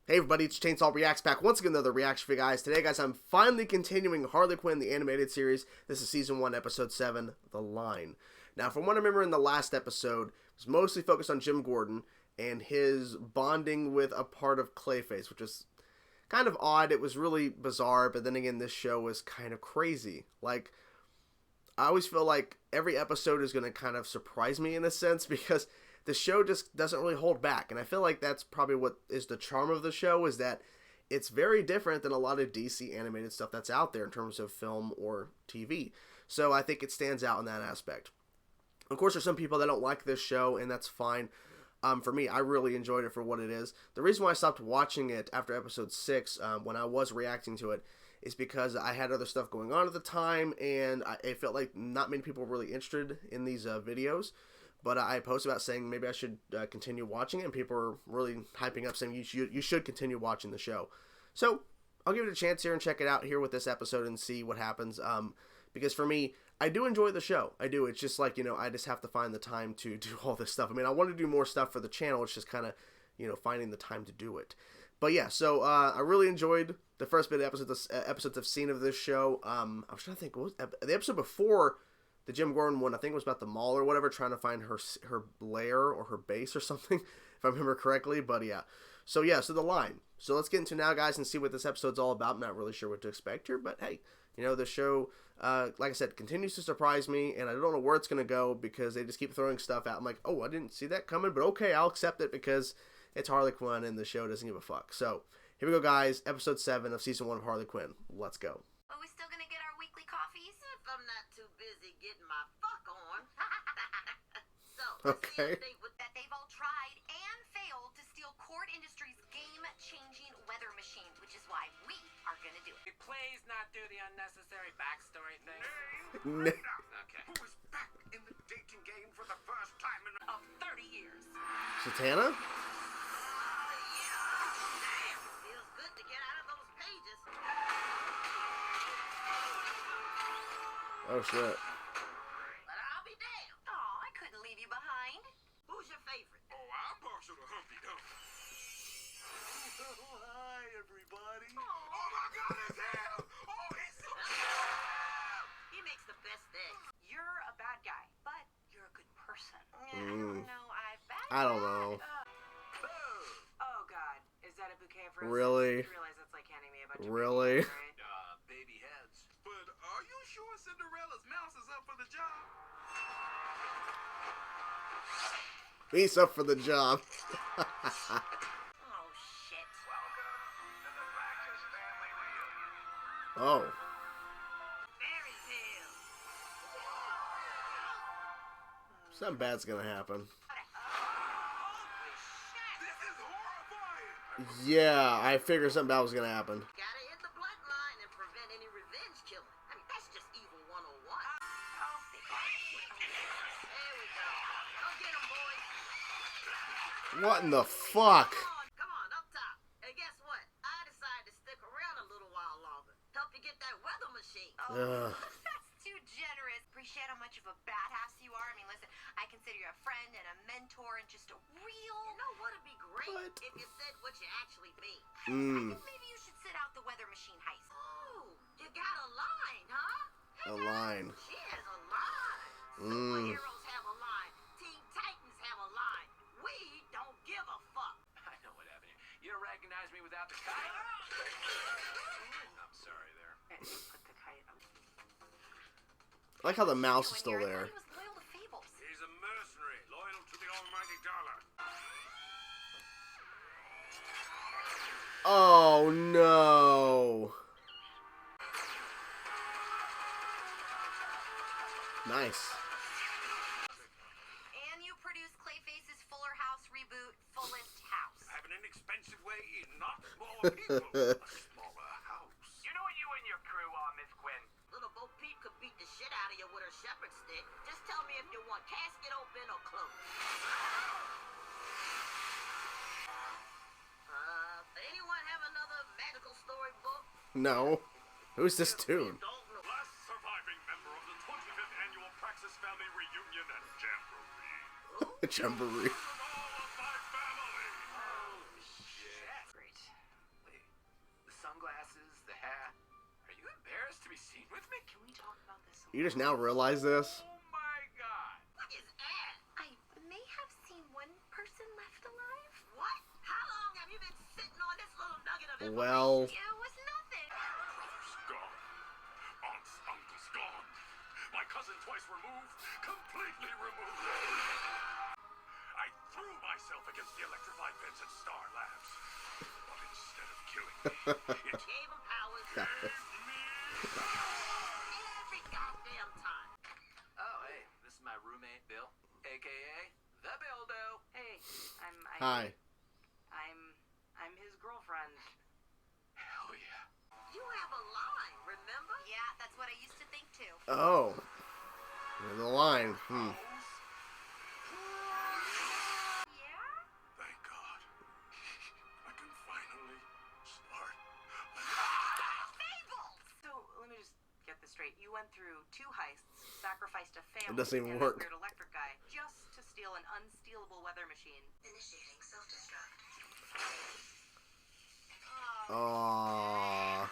Hey everybody, it's Chainsaw Reacts back once again, another reaction for you guys. Today, guys, I'm finally continuing Harley Quinn, the animated series. This is Season 1, Episode 7, The Line. Now, from what I remember in the last episode, it was mostly focused on Jim Gordon and his bonding with a part of Clayface, which is kind of odd. It was really bizarre, but then again, this show was kind of crazy. Like, I always feel like every episode is going to kind of surprise me in a sense, because the show just doesn't really hold back. And I feel like that's probably what is the charm of the show, is that it's very different than a lot of DC animated stuff that's out there in terms of film or TV. So I think it stands out in that aspect. Of course, there's some people that don't like this show, and that's fine. For me, I really enjoyed it for what it is. The reason why I stopped watching it after episode 6, when I was reacting to it, is because I had other stuff going on at the time, and it felt like not many people were really interested in these videos. But I posted about saying maybe I should continue watching it, and people are really hyping up saying you should continue watching the show. So I'll give it a chance here and check it out here with this episode and see what happens. Because for me, I do enjoy the show. I do. It's just like, I just have to find the time to do all this stuff. I mean, I want to do more stuff for the channel. It's just kind of, finding the time to do it. But yeah, so I really enjoyed the first bit of episodes I've seen of this show. I was trying to think, what was the episode before the Jim Gordon one? I think it was about the mall or whatever, trying to find her lair or her base or something, if I remember correctly. But yeah. So The Line. So let's get into now, guys, and see what this episode's all about. I'm not really sure what to expect here, but hey, the show, like I said, continues to surprise me, and I don't know where it's going to go because they just keep throwing stuff out. I'm like, oh, I didn't see that coming, but okay, I'll accept it because it's Harley Quinn and the show doesn't give a fuck. So here we go, guys. Episode 7 of Season 1 of Harley Quinn. Let's go. Are we still going to get our weekly coffees? If I'm not too busy getting my fuck on. So, okay. That they've all tried and failed to steal Cord Industries' game-changing weather machine, which is why we are going to do it. Please not do the unnecessary backstory thing. Okay. Who is back in the dating game for the first time in 30 years? Satana? Damn, feels good to get out of those pages. Oh, shit. But I'll be damned. Aw, I couldn't leave you behind. Who's your favorite? Oh, I'm partial to Humpty Dumpty. Hi, everybody. Oh my God, it's him! Oh, he's so He makes the best eggs. You're a bad guy, but you're a good person. I don't know. I don't know. Oh God, is that a bouquet for us? Really? You realize that's like handing me a bunch of Really? baby heads, right? baby heads. But are you sure Cinderella's mouse is up for the job? He's up for the job. Oh, shit. Welcome to the Practice Family Reunion. Oh. Fairy tale. Something bad's gonna happen. Holy shit. This is horrifying! Yeah, I figured something bad was gonna happen. Gotta hit the bloodline and prevent any revenge killing. I mean, that's just evil 101. There we go. Go get 'em, boys. What in the fuck? Come on, up top. Hey, guess what? I decided to stick around a little while longer. Help you get that weather machine. Ugh. That's too generous. Appreciate how much of a badass you are. I mean, listen, I consider you a friend and a mentor and just a real... You know what'd be great? What? If you said what you actually mean. I think maybe you should sit out the weather machine heist. Oh, you got a line, huh? Hey, A now, line. She has a line. Superheroes have a line. Teen Titans have a line. We don't give a fuck. I know what happened here. You don't recognize me without the kite? I'm sorry there. Put the kite up. I like how the mouse is still there. He was loyal to Fables. He's a mercenary, loyal to the almighty dollar. Oh no. Nice. And you produce Clayface's Fuller House reboot, Fullest House. I have an inexpensive way in not smaller people, a smaller house. You know what you and your crew are, Miss Quinn? Little Bo Peep could beat the shit out of you with her shepherd stick. Just tell me if you want casket open or closed. Anyone have another magical storybook? No. Who's this dude? Last surviving member of the 25th annual Praxis Family Reunion and Jamboree. Jamboree. All of my family. Great. You just now realize this? Oh my god. What is that? I may have seen one person left alive. What? How long have you been sitting on this little nugget of information? Well, It was nothing. Brother's gone. Aunt's uncle's gone. My cousin twice removed. Completely removed. I threw myself against the electrified fence at Star Labs. But instead of killing me, it gave him powers. Gave me every goddamn time. Oh, hey, this is my roommate, Bill, a.k.a. The Bildo. Hey, hi. I'm his girlfriend. Hell yeah. You have a line, remember? Yeah, that's what I used to think too. Oh. The line. Yeah? Thank God. I can finally start. Fables! So let me just get this straight. You went through 2 heists, sacrificed a family, doesn't even and work. a weird electric guy just to steal an unstealable weather machine. Initiating self-destruct. Aww.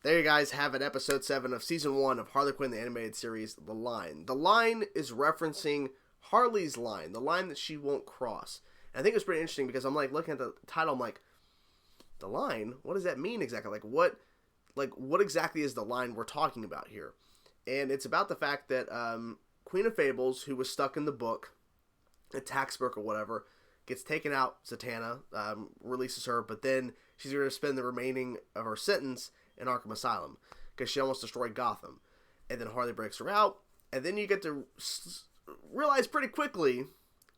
There you guys have it, episode 7 of season 1 of Harley Quinn, the animated series, The Line. The line is referencing Harley's line, the line that she won't cross. And I think it's pretty interesting because I'm like looking at the title, I'm like, the line? What does that mean exactly? What exactly is the line we're talking about here? And it's about the fact that Queen of Fables, who was stuck in the book, attacks Burke or whatever, gets taken out. Zatanna releases her, but then she's going to spend the remaining of her sentence in Arkham Asylum because she almost destroyed Gotham. And then Harley breaks her out, and then you get to realize pretty quickly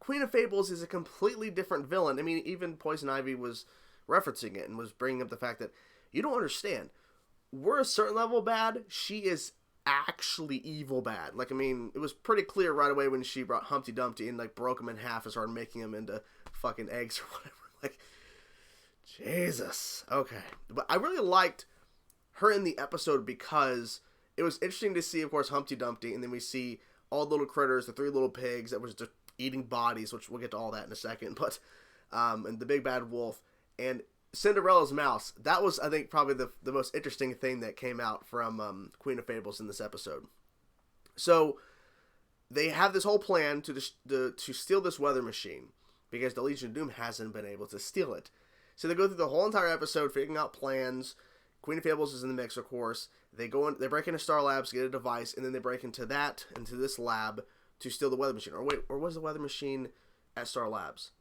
Queen of Fables is a completely different villain. I mean, even Poison Ivy was referencing it and was bringing up the fact that you don't understand. We're a certain level bad. She is actually evil bad. Like, I mean, it was pretty clear right away when she brought Humpty Dumpty and, like, broke him in half and started making him into fucking eggs or whatever. Like, Jesus. Okay. But I really liked her in the episode because it was interesting to see, of course, Humpty Dumpty, and then we see all the little critters, the 3 little pigs that was just eating bodies, which we'll get to all that in a second, but, and the big bad wolf, and Cinderella's mouse. That was, I think, probably the most interesting thing that came out from Queen of Fables in this episode. So they have this whole plan to steal this weather machine because the Legion of Doom hasn't been able to steal it. So they go through the whole entire episode figuring out plans. Queen of Fables is in the mix, of course. They break into Star Labs, get a device, and then they break into this lab to steal the weather machine. Or was the weather machine at Star Labs?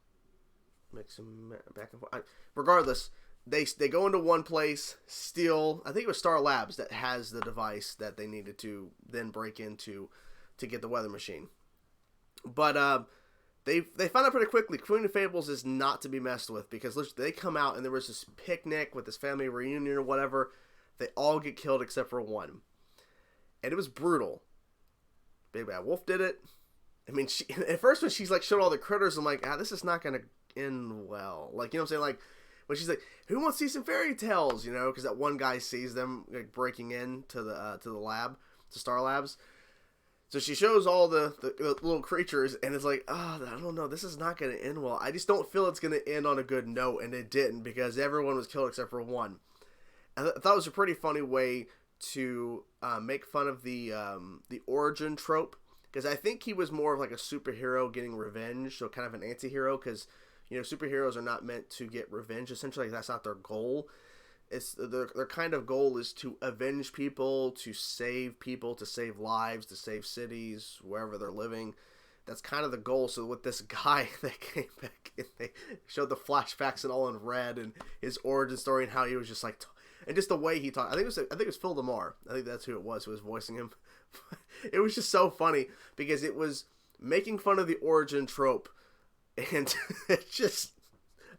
Mix them back and forth. Regardless, they go into one place, steal. I think it was Star Labs that has the device that they needed to then break into to get the weather machine. But they find out pretty quickly Queen of Fables is not to be messed with because they come out and there was this picnic with this family reunion or whatever. They all get killed except for one, and it was brutal. Big Bad Wolf did it. I mean, at first when she's like showed all the critters, I'm like, this is not gonna end well. Like, you know what I'm saying? Like when she's like, who wants to see some fairy tales? You know, because that one guy sees them like breaking into the lab, to Star Labs. So she shows all the little creatures, and it's like, I don't know, this is not going to end well. I just don't feel it's going to end on a good note, and it didn't, because everyone was killed except for one. I thought it was a pretty funny way to make fun of the origin trope, because I think he was more of like a superhero getting revenge, so kind of an anti-hero, because, you know, superheroes are not meant to get revenge, essentially, that's not their goal. It's their kind of goal is to avenge people, to save lives, to save cities, wherever they're living. That's kind of the goal. So with this guy that came back and they showed the flashbacks and all in red and his origin story and how he was just like, and just the way he talked. I think it was Phil Lamar. I think that's who it was who was voicing him. It was just so funny because it was making fun of the origin trope, and I just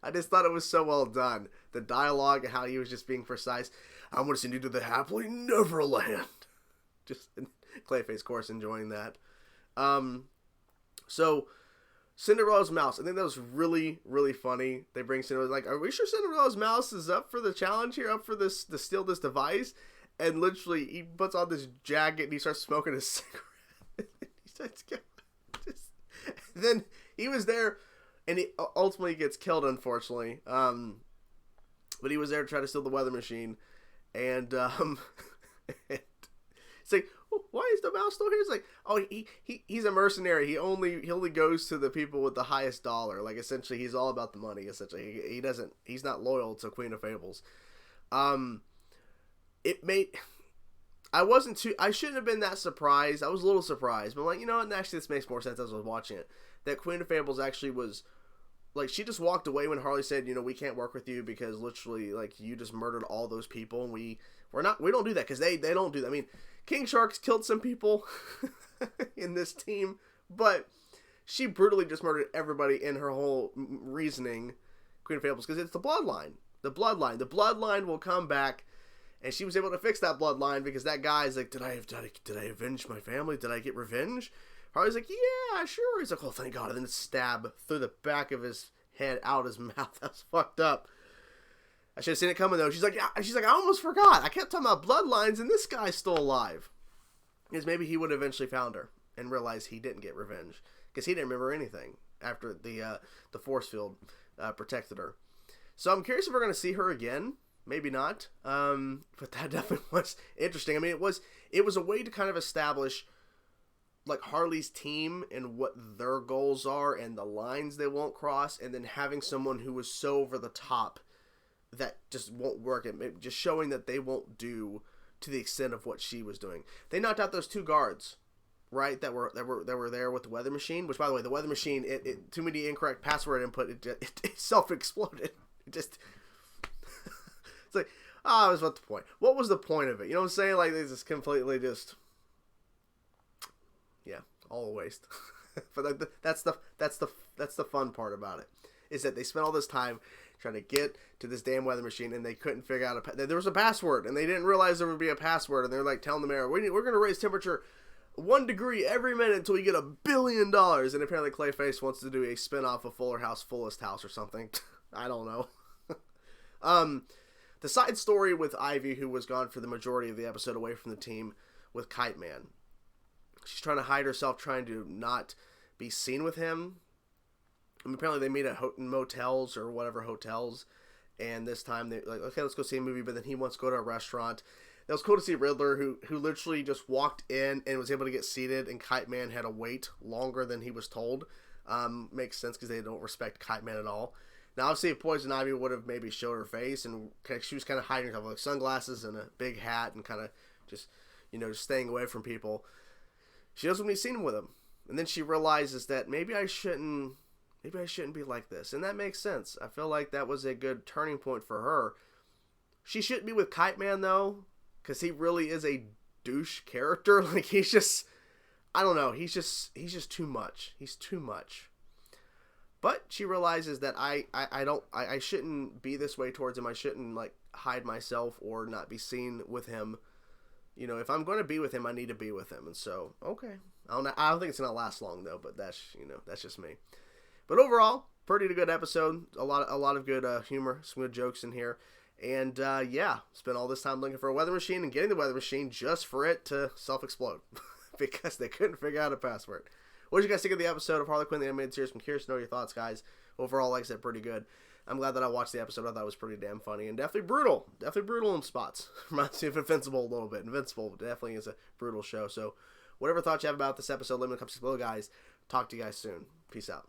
thought it was so well done. The dialogue and how he was just being precise. I'm going to send you to the happily Neverland. Just Clayface, of course, enjoying that. So Cinderella's mouse. I think that was really, really funny. They bring Cinderella, like, are we sure Cinderella's mouse is up for the challenge here? Up for this, to steal this device? And literally, he puts on this jacket and he starts smoking a cigarette. He starts then he was there. And he ultimately gets killed, unfortunately. But he was there to try to steal the weather machine. And It's like, why is the mouse still here? It's like, oh, he's a mercenary. He only goes to the people with the highest dollar. Like, essentially, he's all about the money. Essentially, he's not loyal to Queen of Fables. I shouldn't have been that surprised. I was a little surprised, but like, you know, and actually this makes more sense as I was watching it. That Queen of Fables actually was, like, she just walked away when Harley said, you know, we can't work with you because literally, like, you just murdered all those people, and we don't do that, because they don't do that. I mean, King Shark's killed some people in this team, but she brutally just murdered everybody in her whole reasoning, Queen of Fables, because it's the bloodline. The bloodline will come back. And she was able to fix that bloodline because that guy's like, did I avenge my family? Did I get revenge? Harley's like, yeah, sure. He's like, oh, thank God. And then a stab through the back of his head, out his mouth. That's fucked up. I should have seen it coming, though. She's like, I almost forgot. I kept talking about bloodlines, and this guy's still alive. Because maybe he would have eventually found her and realized he didn't get revenge. Because he didn't remember anything after the force field protected her. So I'm curious if we're going to see her again. Maybe not, but that definitely was interesting. I mean, it was a way to kind of establish, like, Harley's team and what their goals are and the lines they won't cross, and then having someone who was so over the top that just won't work, and just showing that they won't do to the extent of what she was doing. They knocked out those two guards, right, that were there with the weather machine, which, by the way, the weather machine, it too many incorrect password input, it self-exploded. It just... It's like, what's the point? What was the point of it? You know what I'm saying? Like, this is completely just, yeah, all a waste. But that's the fun part about it, is that they spent all this time trying to get to this damn weather machine, and they couldn't figure out there was a password, and they didn't realize there would be a password, and they're like telling the mayor, we're going to raise temperature 1 degree every minute until we get $1 billion, and apparently Clayface wants to do a spinoff of Fuller House, Fullest House or something. I don't know. The side story with Ivy, who was gone for the majority of the episode away from the team, with Kite Man. She's trying to hide herself, trying to not be seen with him. And apparently they meet at motels or whatever hotels. And this time they're like, okay, let's go see a movie. But then he wants to go to a restaurant. It was cool to see Riddler, who literally just walked in and was able to get seated. And Kite Man had to wait longer than he was told. Makes sense because they don't respect Kite Man at all. Now, obviously, if Poison Ivy would have maybe showed her face, and she was kind of hiding herself with like sunglasses and a big hat and kind of just, you know, just staying away from people. She doesn't want to be seen with him. And then she realizes that maybe I shouldn't be like this. And that makes sense. I feel like that was a good turning point for her. She shouldn't be with Kite Man, though, because he really is a douche character. Like, he's just, I don't know, he's just too much. He's too much. But she realizes that I shouldn't be this way towards him. I shouldn't, like, hide myself or not be seen with him. You know, if I'm going to be with him, I need to be with him. And so, okay. I don't think it's going to last long, though, but that's just me. But overall, pretty good episode. A lot of good humor, some good jokes in here. And, yeah, spent all this time looking for a weather machine and getting the weather machine just for it to self-explode. Because they couldn't figure out a password. What did you guys think of the episode of Harley Quinn, the animated series? I'm curious to know your thoughts, guys. Overall, like I said, pretty good. I'm glad that I watched the episode. I thought it was pretty damn funny. And definitely brutal. Definitely brutal in spots. Reminds me of Invincible a little bit. Invincible definitely is a brutal show. So, whatever thoughts you have about this episode, let me know in the comments below, guys. Talk to you guys soon. Peace out.